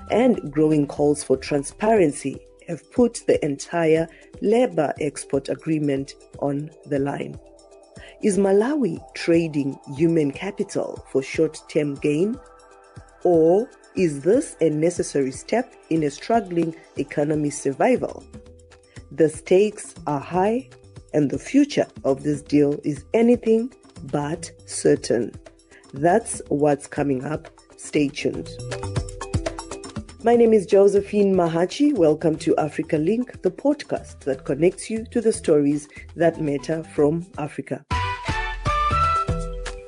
and growing calls for transparency have put the entire labor export agreement on the line. Is Malawi trading human capital for short-term gain? Or is this a necessary step in a struggling economy's survival? The stakes are high, and the future of this deal is anything but certain. That's what's coming up. Stay tuned. My name is Josephine Mahachi. Welcome to Africa Link, the podcast that connects you to the stories that matter from Africa.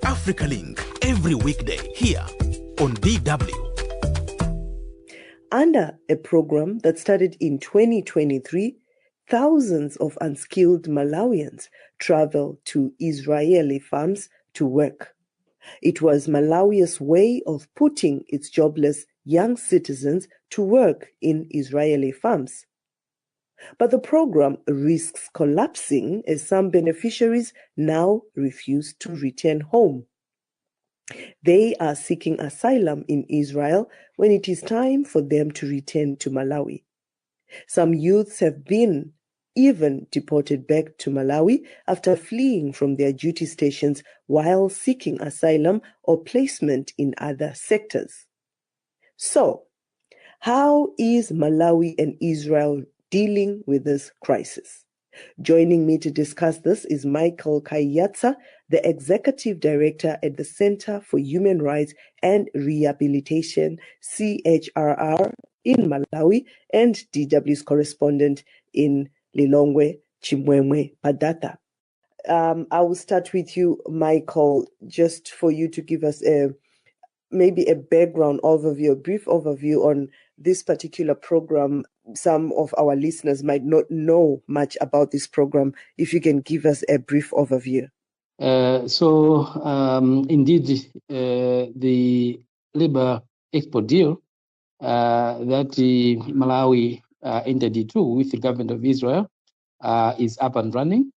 Africa Link, every weekday here on DW. Under a program that started in 2023, thousands of unskilled Malawians travel to Israeli farms to work. It was Malawi's way of putting its jobless young citizens to work in Israeli farms. But the program risks collapsing as some beneficiaries now refuse to return home. They are seeking asylum in Israel when it is time for them to return to Malawi. Some youths have been even deported back to Malawi after fleeing from their duty stations while seeking asylum or placement in other sectors. So, how is Malawi and Israel dealing with this crisis? Joining me to discuss this is Michael Kayatsa, the Executive Director at the Center for Human Rights and Rehabilitation, CHRR, in Malawi, and DW's correspondent in Lilongwe, Chimwemwe Padata. I will start with you, Michael, just for you to give us maybe a background overview, a brief overview on this particular program. Some of our listeners might not know much about this program. If you can give us a brief overview. Indeed, the labor export deal that Malawi entered into with the government of Israel is up and running.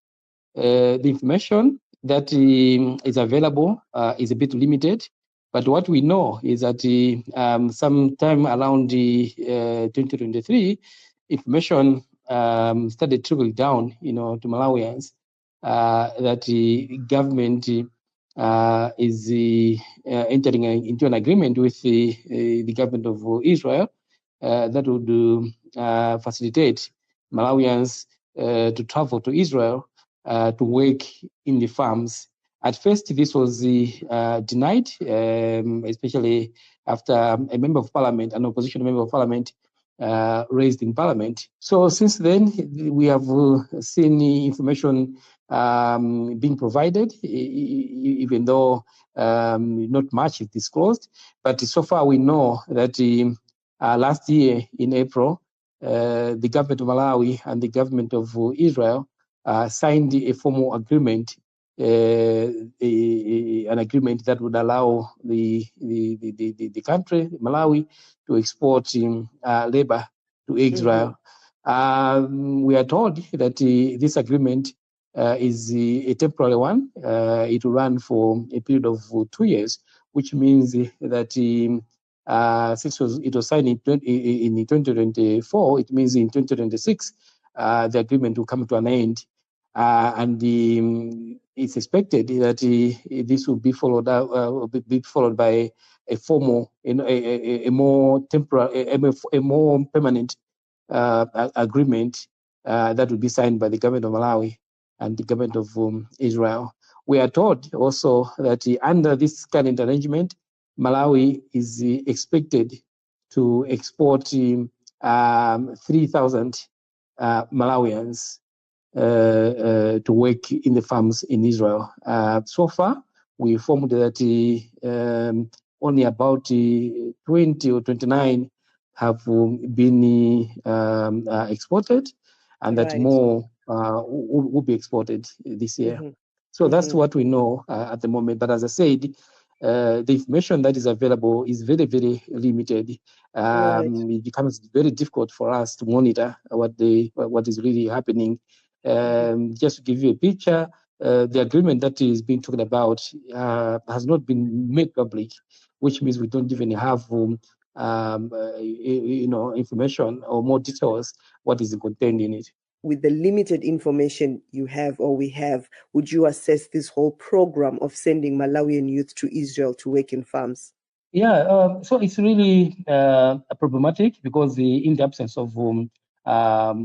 The information that is available is a bit limited, but what we know is that sometime around 2023, information started trickling down, to Malawians that the government is entering into an agreement with the government of Israel that would facilitate Malawians to travel to Israel to work in the farms. At first, this was denied, especially after a member of parliament, an opposition member of parliament, raised in parliament. So since then, we have seen information being provided, even though not much is disclosed. But so far, we know that last year in April, the government of Malawi and the government of Israel signed a formal agreement, an agreement that would allow the country, Malawi, to export labor to Israel. We are told that this agreement is a temporary one. It will run for a period of 2 years, which means that since it was signed in 2024, it means in 2026, the agreement will come to an end. And it's expected that this will be followed by a formal, a more temporary, a more permanent agreement that will be signed by the government of Malawi and the government of Israel. We are told also that under this current arrangement, Malawi is expected to export 3,000 Malawians to work in the farms in Israel. So far, we informed that only about 20 or 29 have been exported, and that more will be exported this year. So that's what we know at the moment. But as I said, the information that is available is very, very limited. It becomes very difficult for us to monitor what is really happening. Just to give you a picture, the agreement that is being talked about has not been made public, which means we don't even have information or more details what is contained in it. With the limited information you have or we have, would you assess this whole program of sending Malawian youth to Israel to work in farms? Yeah, so it's really problematic because in the absence of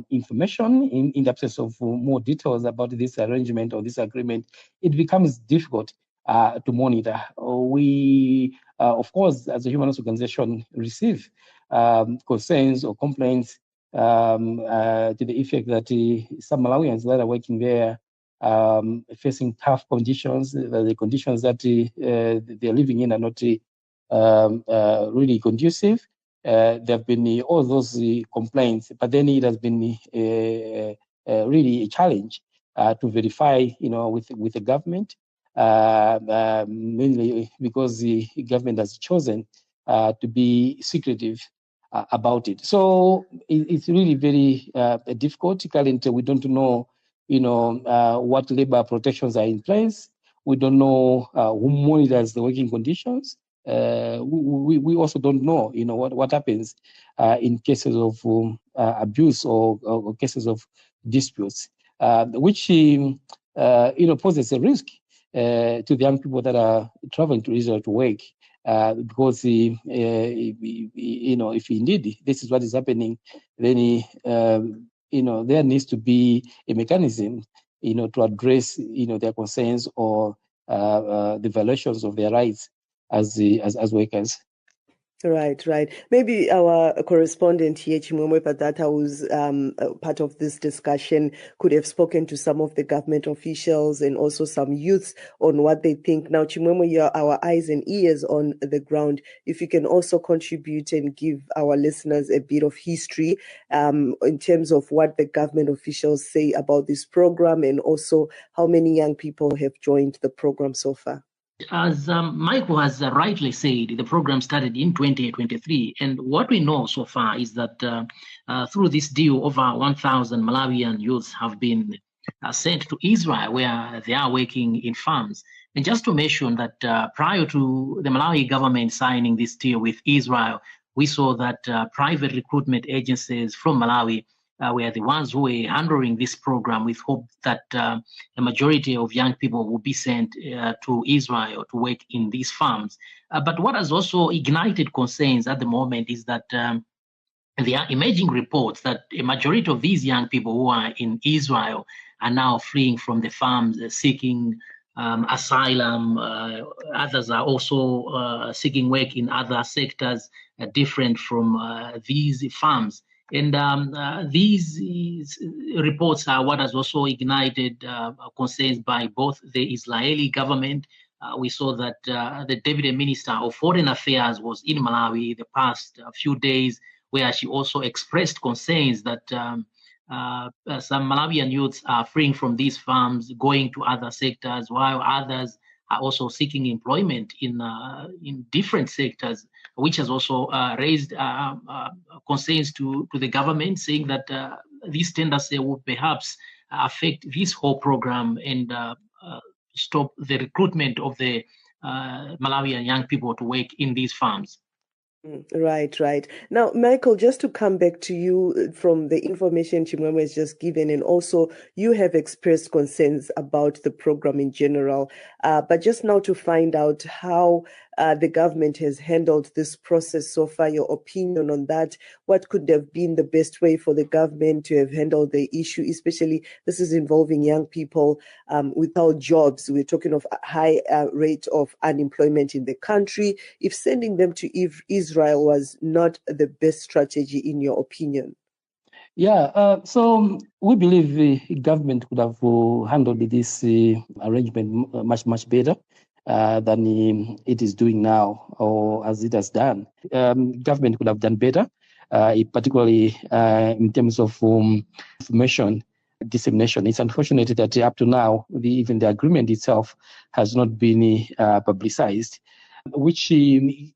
information, in the absence of more details about this arrangement or this agreement, it becomes difficult to monitor. We, of course, as a human rights organization, receive concerns or complaints to the effect that some Malawians that are working there facing tough conditions, the conditions that they're living in are not really conducive. There have been all those complaints, but then it has been really a challenge to verify, with the government, mainly because the government has chosen to be secretive about it. So it's really very difficult. Currently, we don't know, what labor protections are in place. We don't know who monitors the working conditions. We also don't know, what happens in cases of abuse or cases of disputes, which poses a risk to the young people that are traveling to Israel to work, because if indeed this is what is happening, then there needs to be a mechanism, to address their concerns or the violations of their rights as workers. Right. Maybe our correspondent here, Chimwemwe Padata, who's part of this discussion, could have spoken to some of the government officials and also some youths on what they think. Now, Chimwemwe, you're our eyes and ears on the ground. If you can also contribute and give our listeners a bit of history in terms of what the government officials say about this program and also how many young people have joined the program so far. As Michael has rightly said, the program started in 2023. And what we know so far is that through this deal, over 1,000 Malawian youths have been sent to Israel, where they are working in farms. And just to mention that prior to the Malawi government signing this deal with Israel, we saw that private recruitment agencies from Malawi were the ones who were handling this program with hope that a majority of young people will be sent to Israel to work in these farms. But what has also ignited concerns at the moment is that there are emerging reports that a majority of these young people who are in Israel are now fleeing from the farms, seeking asylum. Others are also seeking work in other sectors different from these farms. And these reports are what has also ignited concerns by both the Israeli government. We saw that the Deputy Minister of Foreign Affairs was in Malawi the past few days, where she also expressed concerns that some Malawian youths are freeing from these farms, going to other sectors, while others are also seeking employment in different sectors, which has also raised concerns to the government, saying that this tendency would perhaps affect this whole program and stop the recruitment of the Malawian young people to work in these farms. Right. Now, Michael, just to come back to you from the information Chimwemwe has just given, and also you have expressed concerns about the program in general, but just now to find out how the government has handled this process so far, your opinion on that, what could have been the best way for the government to have handled the issue, especially this is involving young people without jobs. We're talking of a high rate of unemployment in the country. If sending them to Israel was not the best strategy, in your opinion? Yeah, so we believe the government could have handled this arrangement much better than it is doing now, or as it has done. Government could have done better, particularly in terms of information dissemination. It's unfortunate that up to now, even the agreement itself has not been publicized, which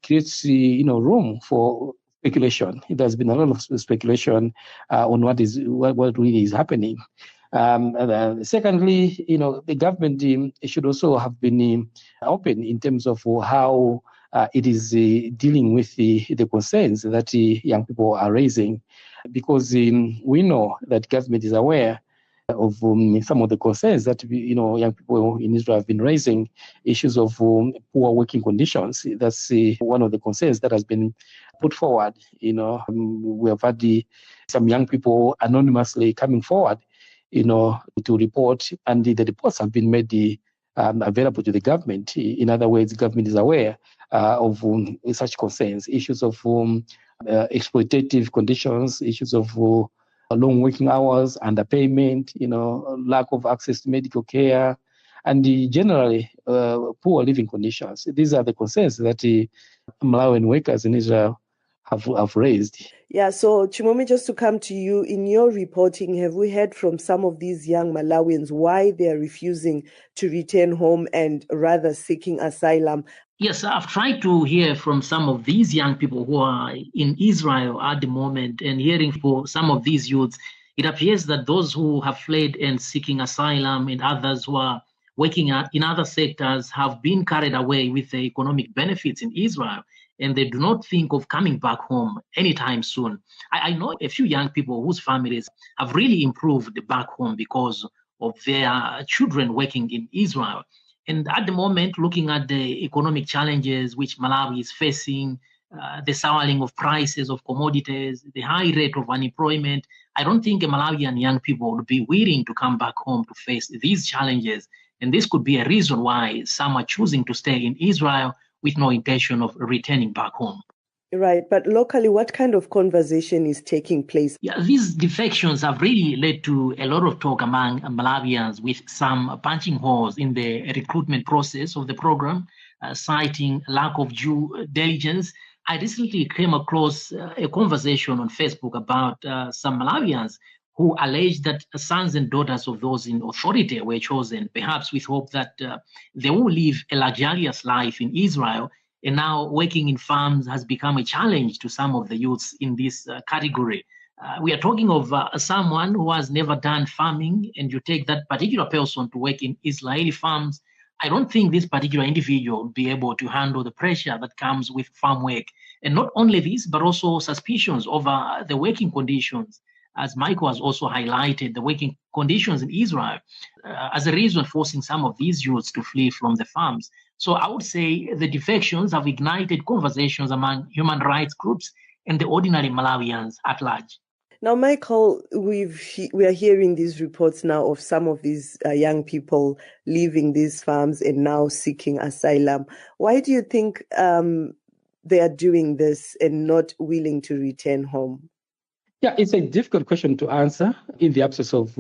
creates room for speculation. There's been a lot of speculation on what really is happening. Secondly, the government should also have been open in terms of how it is dealing with the concerns that young people are raising, because we know that government is aware of some of the concerns that young people in Israel have been raising, issues of poor working conditions. That's one of the concerns that has been put forward. We have had some young people anonymously coming forward, to report, and the reports have been made available to the government. In other words, the government is aware of such concerns, issues of exploitative conditions, issues of long working hours, underpayment, lack of access to medical care, and generally poor living conditions. These are the concerns that Malawian workers in Israel have raised. Yeah, so Chimomi, just to come to you, in your reporting, have we heard from some of these young Malawians why they are refusing to return home and rather seeking asylum? Yes, I've tried to hear from some of these young people who are in Israel at the moment, and hearing for some of these youths, it appears that those who have fled and seeking asylum and others who are working in other sectors have been carried away with the economic benefits in Israel, and they do not think of coming back home anytime soon. I know a few young people whose families have really improved back home because of their children working in Israel. And at the moment, looking at the economic challenges which Malawi is facing, the soaring of prices of commodities, the high rate of unemployment, I don't think Malawian young people would be willing to come back home to face these challenges. And this could be a reason why some are choosing to stay in Israel with no intention of returning back home. Right, but locally, what kind of conversation is taking place? Yeah, these defections have really led to a lot of talk among Malawians, with some punching holes in the recruitment process of the program, citing lack of due diligence. I recently came across a conversation on Facebook about some Malawians who alleged that sons and daughters of those in authority were chosen, perhaps with hope that they will live a luxurious life in Israel. And now working in farms has become a challenge to some of the youths in this category. We are talking of someone who has never done farming, and you take that particular person to work in Israeli farms. I don't think this particular individual will be able to handle the pressure that comes with farm work. And not only this, but also suspicions over the working conditions. As Michael has also highlighted, the working conditions in Israel as a reason forcing some of these youths to flee from the farms. So I would say the defections have ignited conversations among human rights groups and the ordinary Malawians at large. Now, Michael, we are hearing these reports now of some of these young people leaving these farms and now seeking asylum. Why do you think they are doing this and not willing to return home? Yeah, it's a difficult question to answer in the absence of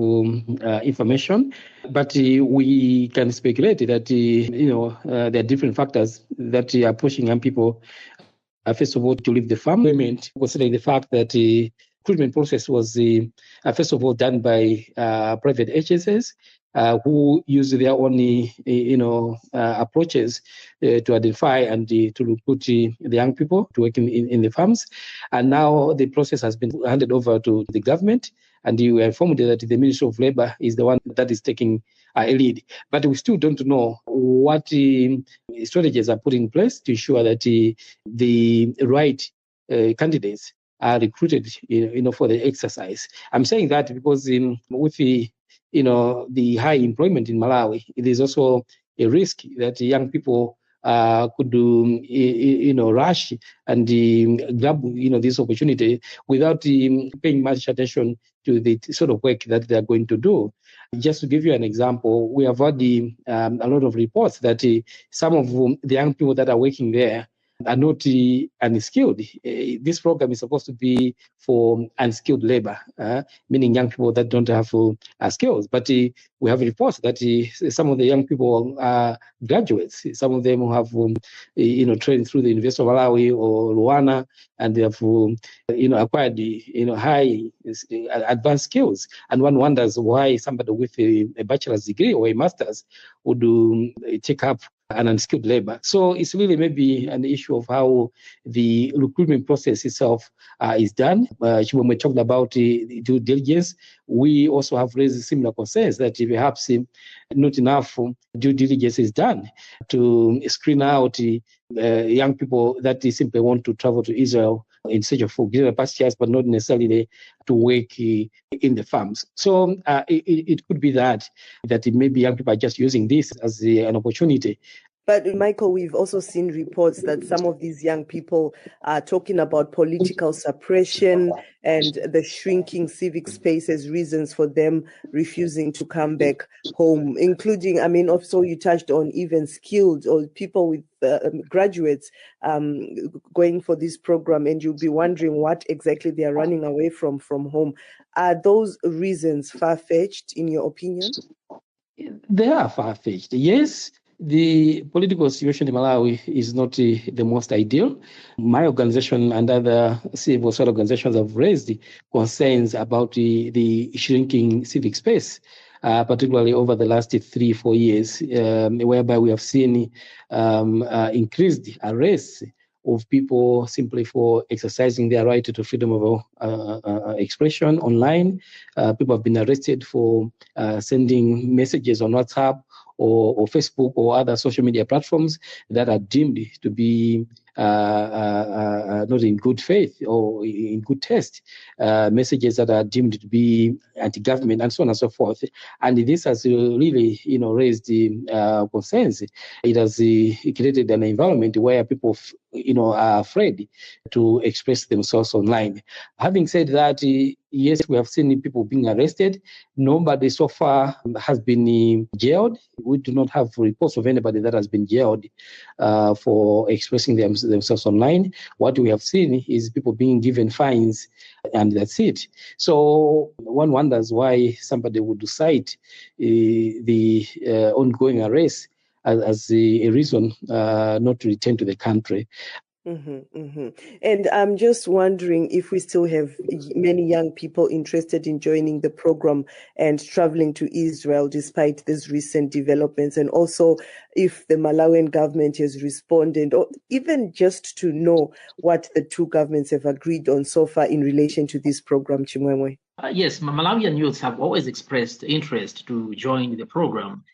information, but we can speculate that there are different factors that are pushing young people, first of all, to leave the farm. Considering the fact that the recruitment process was, first of all, done by private agencies who use their own, approaches to identify and to recruit the young people to work in the farms. And now the process has been handed over to the government, and we are informed that the Ministry of Labour is the one that is taking a lead. But we still don't know what strategies are put in place to ensure that the right candidates are recruited, for the exercise. I'm saying that because with the high employment in Malawi, it is also a risk that young people could rush and grab this opportunity without paying much attention to the sort of work that they are going to do. Just to give you an example, we have had a lot of reports that some of the young people that are working there are not unskilled. This program is supposed to be for unskilled labor, meaning young people that don't have skills. But we have reports that some of the young people are graduates. Some of them who have, trained through the University of Malawi or Luana, and they have, acquired, high advanced skills. And one wonders why somebody with a bachelor's degree or a master's would take up and unskilled labor. So it's really maybe an issue of how the recruitment process itself is done. When we talked about the due diligence, we also have raised similar concerns that perhaps not enough due diligence is done to screen out young people that simply want to travel to Israel in search of greener pastures, but not necessarily to work in the farms. So it could be that maybe young people are just using this as an opportunity. But Michael, we've also seen reports that some of these young people are talking about political suppression and the shrinking civic space as reasons for them refusing to come back home, including, I mean, also you touched on even skilled or people with graduates going for this program, and you'll be wondering what exactly they are running away from home. Are those reasons far-fetched in your opinion? They are far-fetched, yes. The political situation in Malawi is not the most ideal. My organization and other civil society organizations have raised concerns about the shrinking civic space, particularly over the last 3-4 years, whereby we have seen increased arrests of people simply for exercising their right to freedom of expression online. People have been arrested for sending messages on WhatsApp or Facebook or other social media platforms that are deemed to be not in good faith or in good taste, messages that are deemed to be anti-government and so on and so forth. And this has really, raised concerns. It has created an environment where people, are afraid to express themselves online. Having said that, yes, we have seen people being arrested. Nobody so far has been jailed. We do not have reports of anybody that has been jailed for expressing themselves online. What we have seen is people being given fines, and that's it. So one wonders why somebody would cite the ongoing arrest as a reason not to return to the country. Mm-hmm, mm-hmm. And I'm just wondering if we still have many young people interested in joining the program and traveling to Israel despite these recent developments, and also if the Malawian government has responded, or even just to know what the two governments have agreed on so far in relation to this program, Chimwemwe. Yes, Malawian youths have always expressed interest to join the program.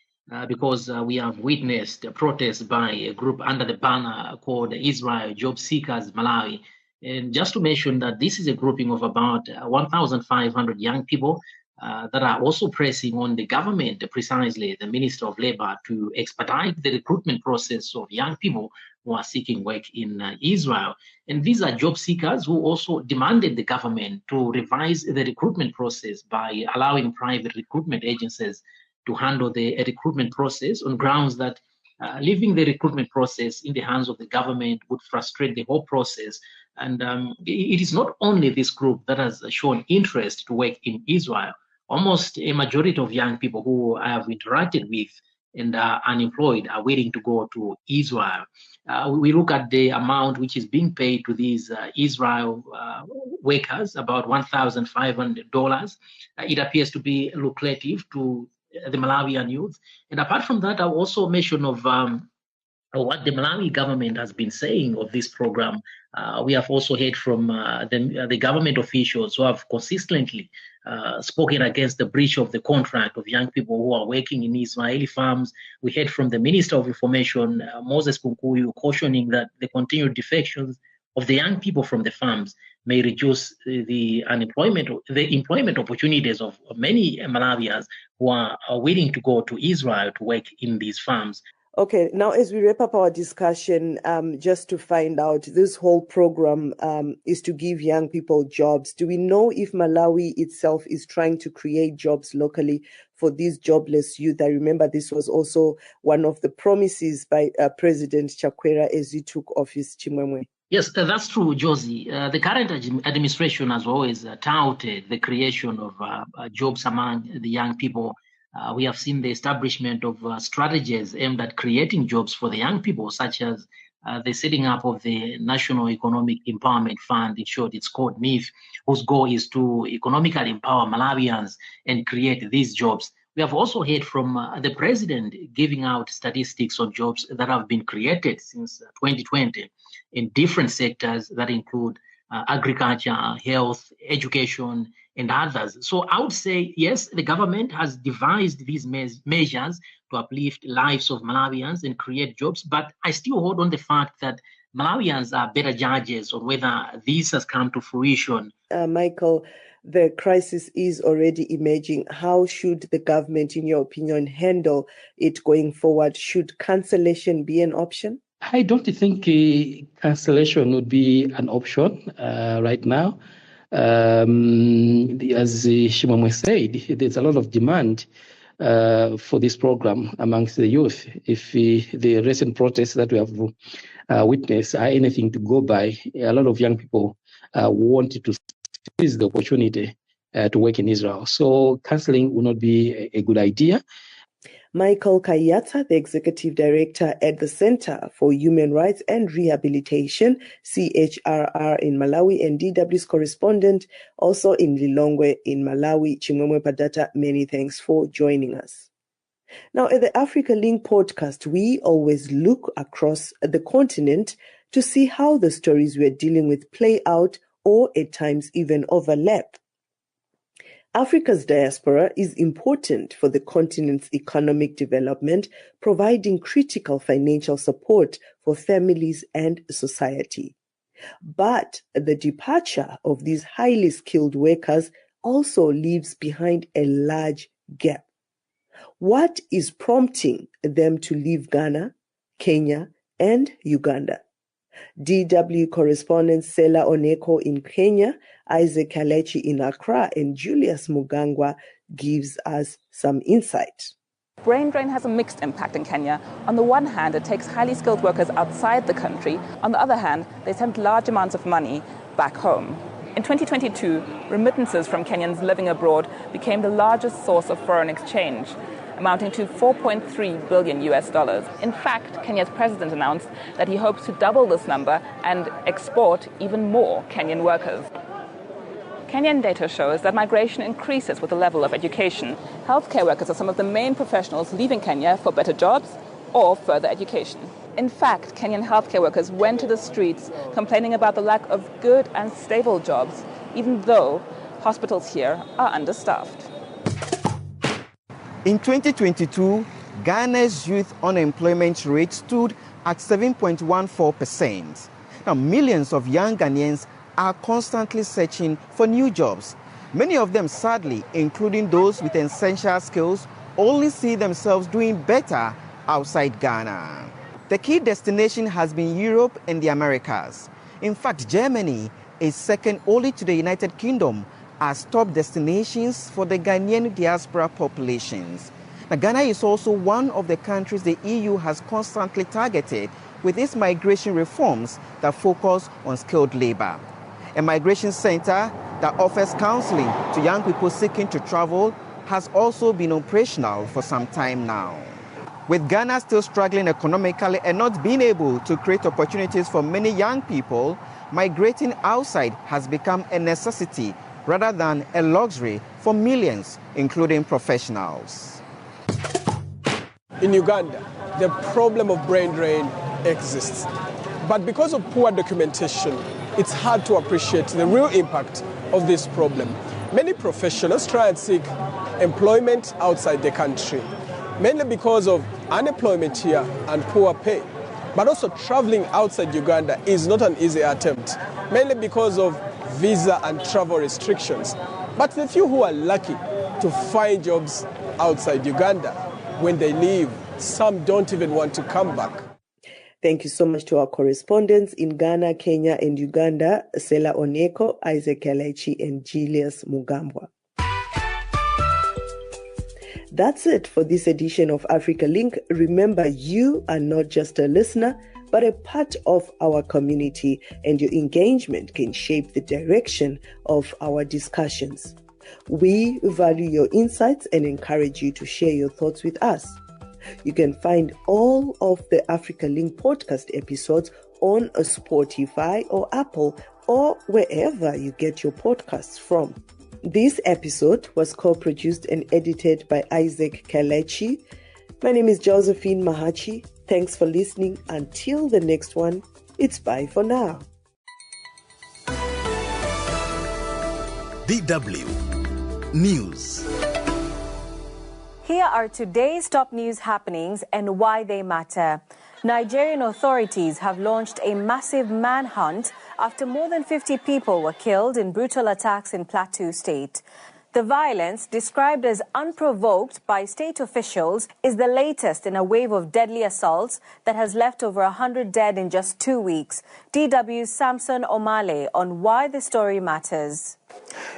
Because we have witnessed a protest by a group under the banner called Israel Job Seekers Malawi. And just to mention that this is a grouping of about 1,500 young people that are also pressing on the government, precisely the Minister of Labor, to expedite the recruitment process of young people who are seeking work in Israel. And these are job seekers who also demanded the government to revise the recruitment process by allowing private recruitment agencies to handle the recruitment process on grounds that leaving the recruitment process in the hands of the government would frustrate the whole process. And it is not only this group that has shown interest to work in Israel. Almost a majority of young people who I have interacted with and are unemployed are willing to go to Israel. We look at the amount which is being paid to these Israel workers, about $1,500. It appears to be lucrative to the Malawian youth. And apart from that, I'll also mention of what the Malawi government has been saying of this program. We have also heard from the government officials who have consistently spoken against the breach of the contract of young people who are working in Israeli farms. We heard from the Minister of Information, Moses Kunkuyu, cautioning that the continued defections of the young people from the farms may reduce the employment opportunities of many Malawians who are willing to go to Israel to work in these farms. Okay, now as we wrap up our discussion, just to find out, this whole program is to give young people jobs. Do we know if Malawi itself is trying to create jobs locally for these jobless youth? I remember this was also one of the promises by President Chakwera as he took office, Chimwemwe. Yes, that's true, Josie. The current administration has always touted the creation of jobs among the young people. We have seen the establishment of strategies aimed at creating jobs for the young people, such as the setting up of the National Economic Empowerment Fund. In short, it's called NEF, whose goal is to economically empower Malawians and create these jobs. We We have also heard from the president giving out statistics on jobs that have been created since 2020 in different sectors that include agriculture, health, education, and others. So I would say, yes, the government has devised these measures to uplift lives of Malawians and create jobs, but I still hold on the fact that Malawians are better judges on whether this has come to fruition. Michael, the crisis is already emerging. How should the government, in your opinion, handle it going forward? Should cancellation be an option? I don't think cancellation would be an option right now. As Shimamwe said, there's a lot of demand for this program amongst the youth. If the recent protests that we have witnessed are anything to go by, a lot of young people wanted to seize the opportunity to work in Israel. So cancelling would not be a good idea. Michael Kayata, the Executive Director at the Center for Human Rights and Rehabilitation, CHRR in Malawi, and DW's correspondent also in Lilongwe in Malawi, Chimwemwe Padata, many thanks for joining us. Now, at the Africa Link podcast, we always look across the continent to see how the stories we're dealing with play out or at times even overlap. Africa's diaspora is important for the continent's economic development, providing critical financial support for families and society. But the departure of these highly skilled workers also leaves behind a large gap. What is prompting them to leave Ghana, Kenya, and Uganda? DW correspondents Sela Oneko in Kenya, Isaac Kalechi in Accra, and Julius Mugangwa gives us some insight. Brain drain has a mixed impact in Kenya. On the one hand, it takes highly skilled workers outside the country. On the other hand, they send large amounts of money back home. In 2022, remittances from Kenyans living abroad became the largest source of foreign exchange, amounting to $4.3 billion. In fact, Kenya's president announced that he hopes to double this number and export even more Kenyan workers. Kenyan data shows that migration increases with the level of education. Healthcare workers are some of the main professionals leaving Kenya for better jobs or further education. In fact, Kenyan healthcare workers went to the streets complaining about the lack of good and stable jobs, even though hospitals here are understaffed. In 2022, Ghana's youth unemployment rate stood at 7.14%. Now, millions of young Ghanaians are constantly searching for new jobs. Many of them, sadly, including those with essential skills, only see themselves doing better outside Ghana. The key destination has been Europe and the Americas. In fact, Germany is second only to the United Kingdom as top destinations for the Ghanaian diaspora populations. Now, Ghana is also one of the countries the EU has constantly targeted with its migration reforms that focus on skilled labor. A migration center that offers counseling to young people seeking to travel has also been operational for some time now. With Ghana still struggling economically and not being able to create opportunities for many young people, migrating outside has become a necessity rather than a luxury for millions, including professionals. In Uganda, the problem of brain drain exists. But because of poor documentation, it's hard to appreciate the real impact of this problem. Many professionals try and seek employment outside the country, mainly because of unemployment here and poor pay. But also traveling outside Uganda is not an easy attempt, mainly because of visa and travel restrictions. But the few who are lucky to find jobs outside Uganda, when they leave, some don't even want to come back. Thank you so much to our correspondents in Ghana, Kenya, and Uganda, Sela Oneko, Isaac Kalechi, and Julius Mugambwa. That's it for this edition of Africa Link. Remember, you are not just a listener, but a part of our community, and your engagement can shape the direction of our discussions. We value your insights and encourage you to share your thoughts with us. You can find all of the Africa Link podcast episodes on Spotify or Apple or wherever you get your podcasts from. This episode was co-produced and edited by Isaac Kalechi. My name is Josephine Mahachi. Thanks for listening. Until the next one, it's bye for now. DW News. Here are today's top news happenings and why they matter. Nigerian authorities have launched a massive manhunt after more than 50 people were killed in brutal attacks in Plateau State. The violence, described as unprovoked by state officials, is the latest in a wave of deadly assaults that has left over 100 dead in just 2 weeks. DW's Samson Omale on why the story matters.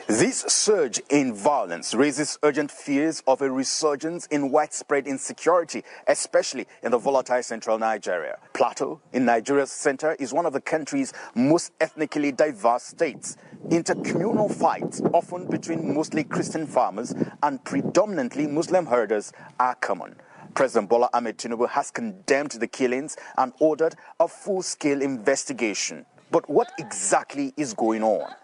This surge in violence raises urgent fears of a resurgence in widespread insecurity, especially in the volatile central Nigeria. Plateau, in Nigeria's center, is one of the country's most ethnically diverse states. Intercommunal fights, often between mostly Christian farmers and predominantly Muslim herders, are common. President Bola Ahmed Tinubu has condemned the killings and ordered a full-scale investigation. But what exactly is going on?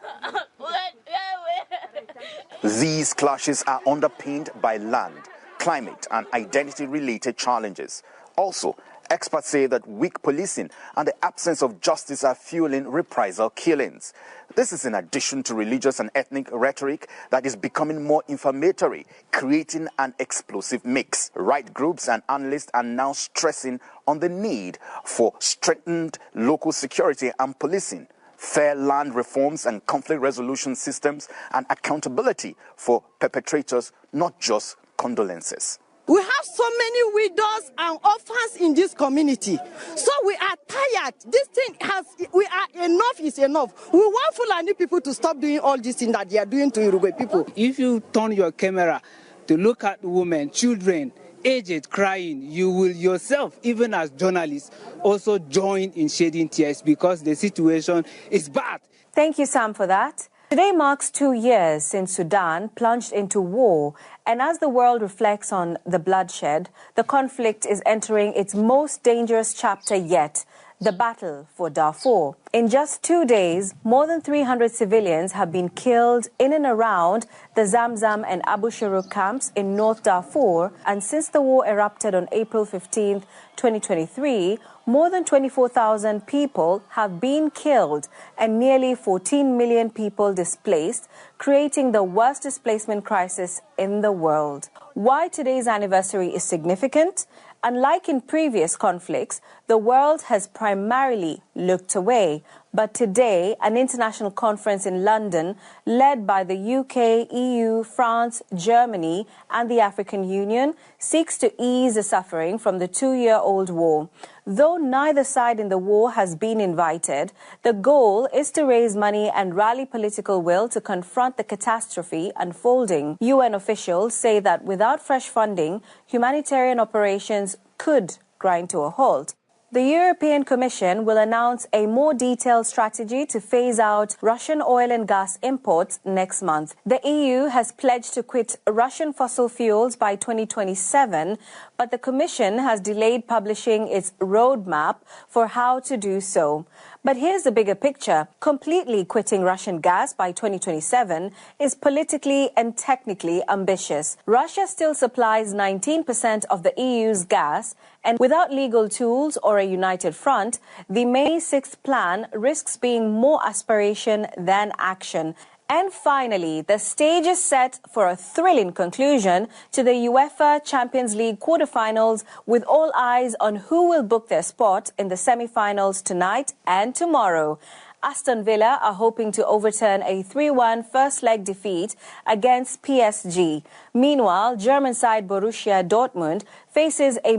These clashes are underpinned by land, climate, and identity-related challenges. Also, experts say that weak policing and the absence of justice are fueling reprisal killings. This is in addition to religious and ethnic rhetoric that is becoming more inflammatory, creating an explosive mix. Right groups and analysts are now stressing on the need for strengthened local security and policing, fair land reforms and conflict resolution systems, and accountability for perpetrators, not just condolences. We have so many widows and orphans in this community. So we are tired. This thing enough is enough. We want Fulani people to stop doing all this thing that they are doing to Yoruba people. If you turn your camera to look at women, children, aged crying, you will yourself, even as journalists, also join in shedding tears because the situation is bad. Thank you, Sam, for that. Today marks 2 years since Sudan plunged into war, and as the world reflects on the bloodshed, the conflict is entering its most dangerous chapter yet, the battle for Darfur. In just 2 days, more than 300 civilians have been killed in and around the Zamzam and Abu Shuruk camps in North Darfur, and since the war erupted on April 15, 2023, more than 24,000 people have been killed and nearly 14 million people displaced, creating the worst displacement crisis in the world. Why today's anniversary is significant? Unlike in previous conflicts, the world has primarily looked away. But today, an international conference in London, led by the UK, EU, France, Germany, and the African Union, seeks to ease the suffering from the 2-year-old war. Though neither side in the war has been invited, the goal is to raise money and rally political will to confront the catastrophe unfolding. UN officials say that without fresh funding, humanitarian operations could grind to a halt. The European Commission will announce a more detailed strategy to phase out Russian oil and gas imports next month. The EU has pledged to quit Russian fossil fuels by 2027, but the Commission has delayed publishing its roadmap for how to do so. But here's the bigger picture. Completely quitting Russian gas by 2027 is politically and technically ambitious. Russia still supplies 19% of the EU's gas, and without legal tools or a united front, the May 6th plan risks being more aspiration than action. And finally, the stage is set for a thrilling conclusion to the UEFA Champions League quarterfinals, with all eyes on who will book their spot in the semi-finals tonight and tomorrow. Aston Villa are hoping to overturn a 3-1 first-leg defeat against PSG. Meanwhile, German side Borussia Dortmund faces a